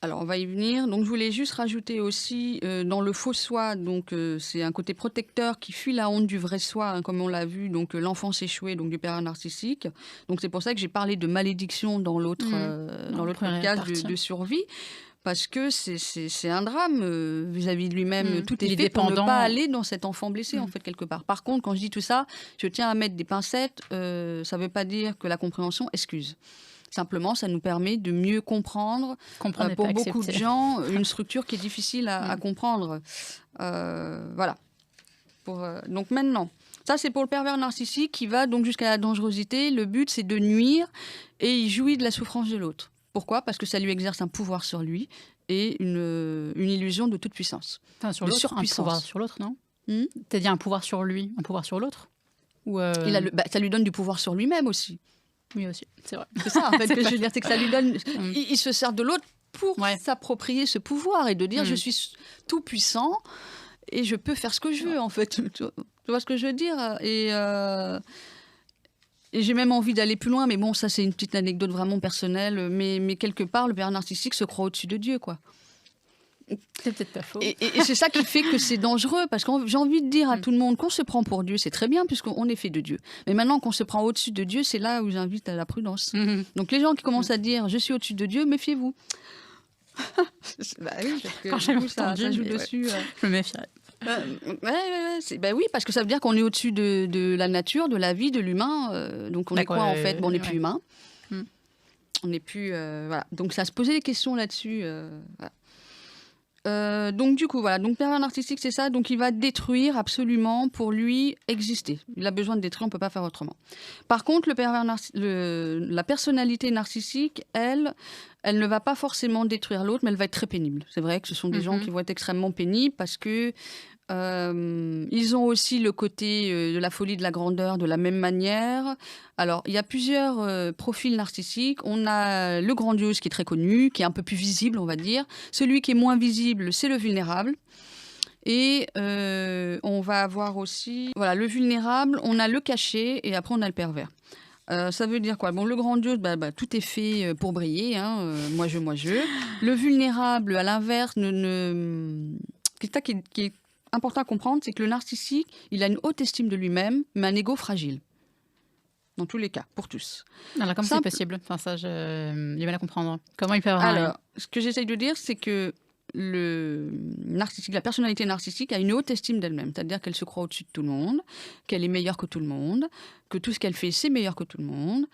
Alors, on va y venir. Donc, je voulais juste rajouter aussi dans le faux soi, donc c'est un côté protecteur qui fuit la honte du vrai soi, hein, comme on l'a vu, donc l'enfance échouée, donc du pervers narcissique. Donc, c'est pour ça que j'ai parlé de malédiction dans l'autre Dans la première podcast partie. de survie, parce que c'est un drame vis-à-vis de lui-même. Tout est Il est fait pour ne dépendant. pas aller dans cet enfant blessé, en fait, quelque part. Par contre, quand je dis tout ça, je tiens à mettre des pincettes. Ça ne veut pas dire que la compréhension excuse. Simplement, ça nous permet de mieux comprendre, Comprendre et pour pas beaucoup de accepter. gens, une structure qui est difficile à comprendre. Voilà. Donc maintenant, ça c'est pour le pervers narcissique qui va donc jusqu'à la dangerosité. Le but, c'est de nuire et il jouit de la souffrance de l'autre. Pourquoi? Parce que ça lui exerce un pouvoir sur lui et une illusion de toute puissance. Enfin, sur de l'autre, un surpuissance. pouvoir sur l'autre, non? Hmm. T'as dit un pouvoir sur lui, un pouvoir sur l'autre? Ou Ça lui donne du pouvoir sur lui-même aussi. Oui, aussi, c'est vrai. C'est ça, en fait, que je veux dire, c'est que ça lui donne... Mm. Il se sert de l'autre pour s'approprier ce pouvoir et de dire je suis tout puissant et je peux faire ce que je veux, en fait. Tu vois ce que je veux dire? Et j'ai même envie d'aller plus loin, mais bon, ça c'est une petite anecdote vraiment personnelle, mais quelque part, le pervers narcissique se croit au-dessus de Dieu, quoi. C'est peut-être pas faux. Et c'est ça qui fait que c'est dangereux, parce que j'ai envie de dire à tout le monde qu'on se prend pour Dieu, c'est très bien, puisqu'on est fait de Dieu. Mais maintenant qu'on se prend au-dessus de Dieu, c'est là où j'invite à la prudence. Donc les gens qui commencent à dire « je suis au-dessus de Dieu », méfiez-vous. Bah oui, parce que Quand j'ai entendu, ça joue mais dessus. Je me méfierais. Oui, parce que ça veut dire qu'on est au-dessus de la nature, de la vie, de l'humain. Donc on est quoi en fait? On n'est plus humain. On n'est plus... voilà. Donc ça se posait des questions là-dessus. Voilà. Donc du coup, voilà. Donc pervers narcissique, c'est ça. Donc il va détruire absolument pour lui exister. Il a besoin de détruire, on ne peut pas faire autrement. Par contre, la personnalité narcissique, elle ne va pas forcément détruire l'autre, mais elle va être très pénible. C'est vrai que ce sont des gens qui vont être extrêmement pénibles parce que ils ont aussi le côté de la folie, de la grandeur de la même manière. Alors, il y a plusieurs profils narcissiques. On a le grandiose qui est très connu, qui est un peu plus visible, on va dire. Celui qui est moins visible, c'est le vulnérable. Et on va avoir aussi le vulnérable, on a le caché et après on a le pervers. Ça veut dire quoi? Bon, le grandiose, tout est fait pour briller. Hein, moi, je. Le vulnérable, à l'inverse, c'est ça qui est important à comprendre, c'est que le narcissique, il a une haute estime de lui-même, mais un ego fragile. Dans tous les cas, pour tous. Alors, comment c'est possible? Enfin, ça, j'ai du mal à comprendre. Comment il peut avoir Alors, ce que j'essaye de dire, c'est que la personnalité narcissique a une haute estime d'elle-même, c'est-à-dire qu'elle se croit au-dessus de tout le monde, qu'elle est meilleure que tout le monde, que tout ce qu'elle fait, c'est meilleur que tout le monde,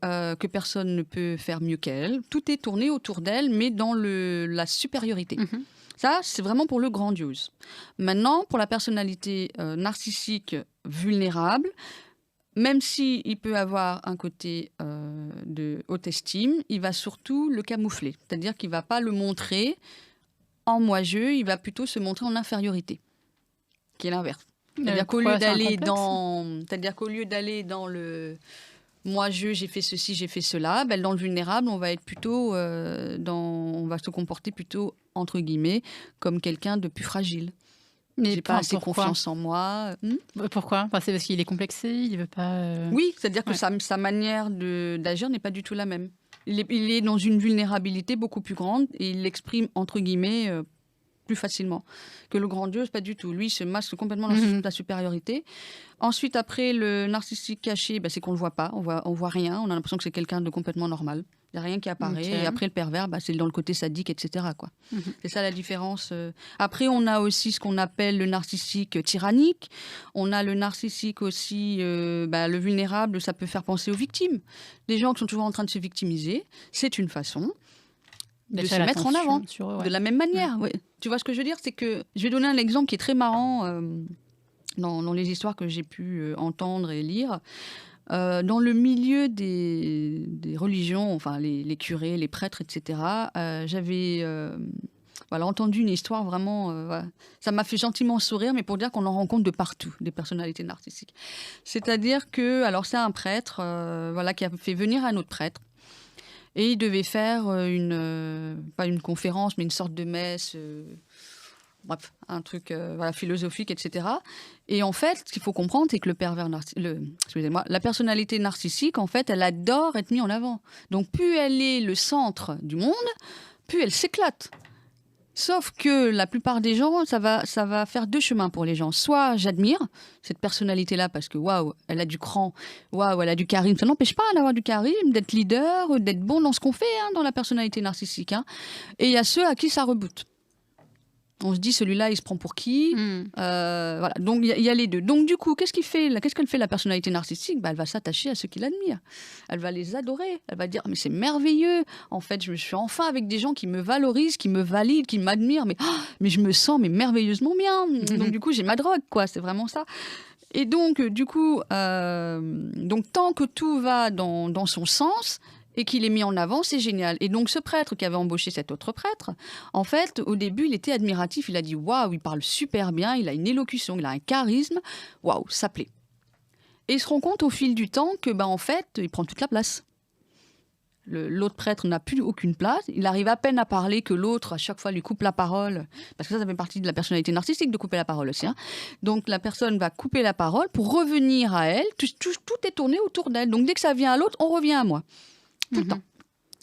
que personne ne peut faire mieux qu'elle. Tout est tourné autour d'elle, mais dans la supériorité. Ça, c'est vraiment pour le grandiose. Maintenant, pour la personnalité narcissique vulnérable, même s'il peut avoir un côté de haute estime, il va surtout le camoufler. C'est-à-dire qu'il ne va pas le montrer en moi-je, il va plutôt se montrer en infériorité, qui est l'inverse. C'est-à-dire qu'au lieu d'aller dans le moi j'ai fait ceci, j'ai fait cela, dans le vulnérable, on va être plutôt on va se comporter plutôt entre guillemets comme quelqu'un de plus fragile. Mais j'ai pas assez confiance en moi. Pourquoi? C'est parce qu'il est complexé, il veut pas. Oui, c'est-à-dire que sa manière d'agir n'est pas du tout la même. Il est dans une vulnérabilité beaucoup plus grande et il l'exprime entre guillemets plus facilement que le grandiose, pas du tout. Lui, il se masque complètement dans la supériorité. Ensuite, après, le narcissique caché, c'est qu'on le voit pas, on voit rien, on a l'impression que c'est quelqu'un de complètement normal. Il n'y a rien qui apparaît. Okay. Et après, le pervers, c'est dans le côté sadique, etc. Quoi. C'est ça la différence. Après, on a aussi ce qu'on appelle le narcissique tyrannique. On a le narcissique aussi, le vulnérable, ça peut faire penser aux victimes. Des gens qui sont toujours en train de se victimiser, c'est une façon de se mettre en avant, de la même manière. Ouais. Tu vois ce que je veux dire? C'est que, je vais donner un exemple qui est très marrant. dans les histoires que j'ai pu entendre et lire. Dans le milieu des religions, enfin les curés, les prêtres, etc., j'avais voilà, entendu une histoire vraiment... voilà. Ça m'a fait gentiment sourire, mais pour dire qu'on en rencontre de partout, des personnalités narcissiques. C'est-à-dire que, alors c'est un prêtre voilà, qui a fait venir un autre prêtre, et il devait faire pas une conférence, mais une sorte de messe... bref, un truc voilà, philosophique, etc. Et en fait, ce qu'il faut comprendre, c'est que excusez-moi, la personnalité narcissique, en fait, elle adore être mise en avant. Donc, plus elle est le centre du monde, plus elle s'éclate. Sauf que la plupart des gens, ça va faire deux chemins pour les gens. Soit j'admire cette personnalité-là parce que waouh, elle a du cran, waouh, elle a du charisme. Ça n'empêche pas d'avoir du charisme, d'être leader, d'être bon dans ce qu'on fait, hein, dans la personnalité narcissique. Hein. Et il y a ceux à qui ça reboot. On se dit, celui-là, il se prend pour qui voilà. Donc, il y a les deux. Donc, du coup, qu'est-ce qu'elle fait, la personnalité narcissique ? Elle va s'attacher à ceux qui l'admirent. Elle va les adorer. Elle va dire, mais c'est merveilleux. En fait, je suis enfin avec des gens qui me valorisent, qui me valident, qui m'admirent. Mais je me sens merveilleusement bien. Donc, du coup, j'ai ma drogue, quoi. C'est vraiment ça. Et donc, du coup, donc, tant que tout va dans son sens... et qu'il est mis en avant, c'est génial. Et donc, ce prêtre qui avait embauché cet autre prêtre, en fait, au début, il était admiratif. Il a dit, waouh, il parle super bien, il a une élocution, il a un charisme. Waouh, ça plaît. Et il se rend compte au fil du temps que, en fait, il prend toute la place. L'autre prêtre n'a plus aucune place. Il arrive à peine à parler que l'autre, à chaque fois, lui coupe la parole. Parce que ça fait partie de la personnalité narcissique de couper la parole aussi. Hein. Donc, la personne va couper la parole pour revenir à elle. Tout est tourné autour d'elle. Donc, dès que ça vient à l'autre, on revient à moi. Tout le temps.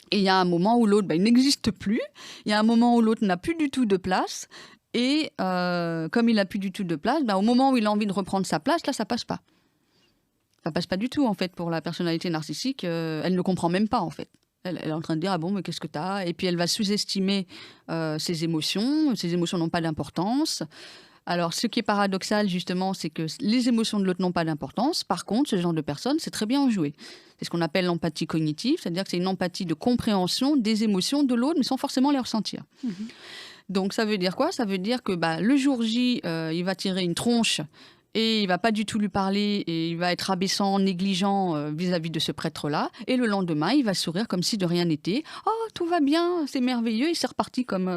Et il y a un moment où l'autre il n'existe plus. Il y a un moment où l'autre n'a plus du tout de place. Et comme il n'a plus du tout de place, au moment où il a envie de reprendre sa place, là, ça passe pas. Ça passe pas du tout, en fait, pour la personnalité narcissique. Elle ne comprend même pas, en fait. Elle est en train de dire, ah bon, mais qu'est-ce que t'as ? Et puis, elle va sous-estimer ses émotions. Ses émotions n'ont pas d'importance. Alors, ce qui est paradoxal, justement, c'est que les émotions de l'autre n'ont pas d'importance. Par contre, ce genre de personne, c'est très bien en jouer. C'est ce qu'on appelle l'empathie cognitive, c'est-à-dire que c'est une empathie de compréhension des émotions de l'autre, mais sans forcément les ressentir. Donc, ça veut dire quoi ? Ça veut dire que le jour J, il va tirer une tronche et il va pas du tout lui parler et il va être abaissant, négligent vis-à-vis de ce prêtre-là. Et le lendemain, il va sourire comme si de rien n'était. « Oh, tout va bien, c'est merveilleux. » Et c'est reparti comme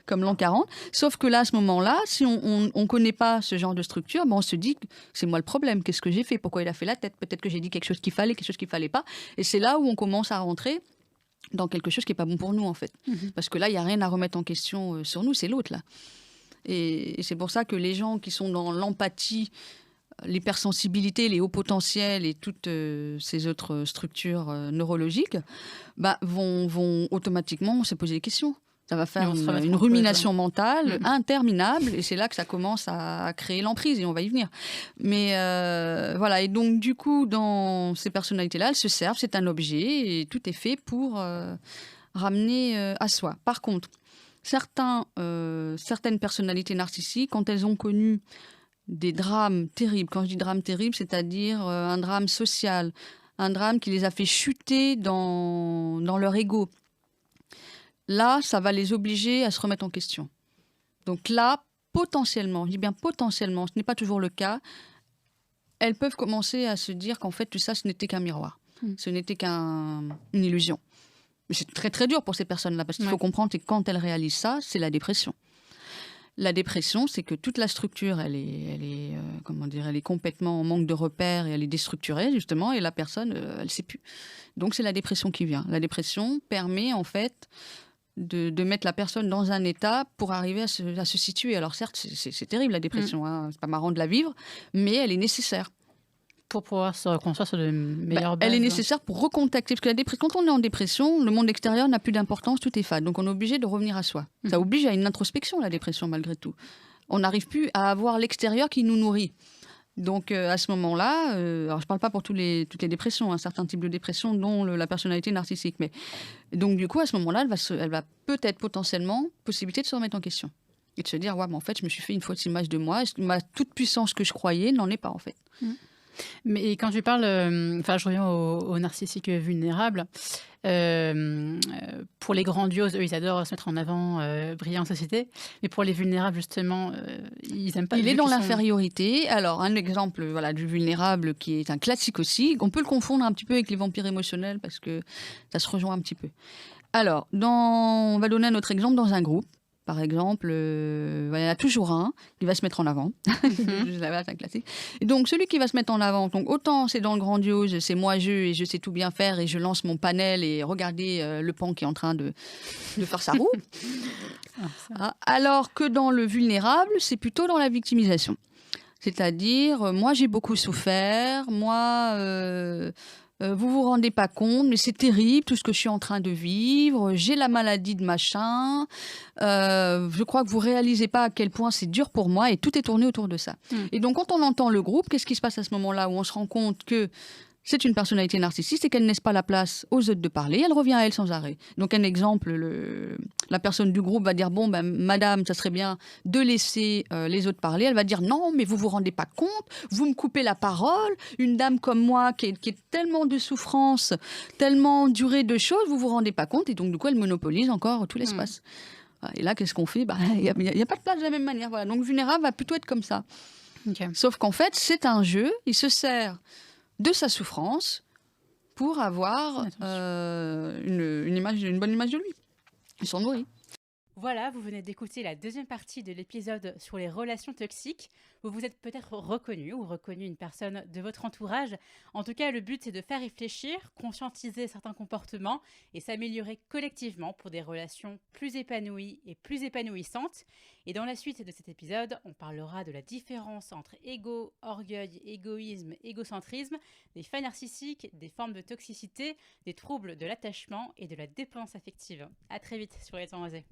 l'an 40. Sauf que là, à ce moment-là, si on ne connaît pas ce genre de structure, on se dit que c'est moi le problème. Qu'est-ce que j'ai fait ? Pourquoi il a fait la tête ? Peut-être que j'ai dit quelque chose qu'il fallait, quelque chose qu'il fallait pas. Et c'est là où on commence à rentrer dans quelque chose qui n'est pas bon pour nous, en fait. Parce que là, il n'y a rien à remettre en question sur nous, c'est l'autre, là. Et c'est pour ça que les gens qui sont dans l'empathie, l'hypersensibilité, les hauts potentiels et toutes ces autres structures neurologiques vont automatiquement se poser des questions. Ça va faire une rumination mentale interminable et c'est là que ça commence à créer l'emprise et on va y venir. Mais voilà, et donc du coup, dans ces personnalités-là, elles se servent, c'est un objet et tout est fait pour ramener à soi. Par contre, certaines personnalités narcissiques, quand elles ont connu des drames terribles, quand je dis drame terrible, c'est-à-dire un drame social, un drame qui les a fait chuter dans leur ego, là, ça va les obliger à se remettre en question. Donc là, potentiellement, je dis bien potentiellement, ce n'est pas toujours le cas, elles peuvent commencer à se dire qu'en fait, tout ça, ce n'était qu'un miroir. Ce n'était qu'une illusion. Mais c'est très très dur pour ces personnes-là, parce qu'il faut comprendre que quand elles réalisent ça, c'est la dépression. La dépression, c'est que toute la structure, elle est complètement en manque de repères et elle est déstructurée, justement, et la personne, elle ne sait plus. Donc c'est la dépression qui vient. La dépression permet, en fait, de mettre la personne dans un état pour arriver à se situer. Alors certes, c'est terrible, la dépression, hein, c'est pas marrant de la vivre, mais elle est nécessaire. Pour pouvoir se reconstruire sur de meilleures bases. Elle est nécessaire pour recontacter. Parce que la dépression, quand on est en dépression, le monde extérieur n'a plus d'importance, tout est fade. Donc on est obligé de revenir à soi. Ça oblige à une introspection, la dépression, malgré tout. On n'arrive plus à avoir l'extérieur qui nous nourrit. Donc à ce moment-là, alors je ne parle pas pour toutes les dépressions, un certain type de dépression, dont la personnalité narcissique. Mais donc du coup, à ce moment-là, elle va peut-être potentiellement possibilité de se remettre en question. Et de se dire, ouais, mais en fait, je me suis fait une fausse image de moi. Ma toute puissance que je croyais n'en est pas, en fait. Mais quand je parle, je reviens au narcissique vulnérable, Pour les grandioses, eux, ils adorent se mettre en avant, briller en société. Mais pour les vulnérables, justement, ils aiment pas Il est vu dans qu'ils sont l'infériorité. Alors, un exemple voilà, du vulnérable qui est un classique aussi. On peut le confondre un petit peu avec les vampires émotionnels parce que ça se rejoint un petit peu. Alors, on va donner un autre exemple dans un groupe. Par exemple, il y en a toujours un qui va se mettre en avant. mmh. C'est un classique. Et donc, celui qui va se mettre en avant, donc autant c'est dans le grandiose, c'est moi-je et je sais tout bien faire et je lance mon panel et regardez le pan qui est en train de faire sa roue. Ah ça Alors que dans le vulnérable, c'est plutôt dans la victimisation. C'est-à-dire, moi j'ai beaucoup souffert, moi vous vous rendez pas compte, mais c'est terrible tout ce que je suis en train de vivre, j'ai la maladie de machin, je crois que vous réalisez pas à quel point c'est dur pour moi et tout est tourné autour de ça. mmh. Et donc quand on entend le groupe, qu'est-ce qui se passe à ce moment-là où on se rend compte que c'est une personnalité narcissiste et qu'elle ne laisse pas la place aux autres de parler, elle revient à elle sans arrêt. Donc un exemple, la personne du groupe va dire bon ben madame, ça serait bien de laisser les autres parler. Elle va dire non mais vous vous rendez pas compte, vous me coupez la parole. Une dame comme moi qui est tellement de souffrance, tellement durée de choses, vous vous rendez pas compte et donc du coup elle monopolise encore tout l'espace. Et là qu'est-ce qu'on fait? Il n'y a pas de place de la même manière. Voilà. Donc vulnérable va plutôt être comme ça. OK. Sauf qu'en fait c'est un jeu, il se sert de sa souffrance pour avoir Attention. une bonne image de lui. Ils sont nourris. Voilà, vous venez d'écouter la deuxième partie de l'épisode sur les relations toxiques. Vous vous êtes peut-être reconnu ou reconnu une personne de votre entourage. En tout cas, le but c'est de faire réfléchir, conscientiser certains comportements et s'améliorer collectivement pour des relations plus épanouies et plus épanouissantes. Et dans la suite de cet épisode, on parlera de la différence entre ego, orgueil, égoïsme, égocentrisme, des failles narcissiques, des formes de toxicité, des troubles de l'attachement et de la dépendance affective. À très vite sur Les Temps Osés.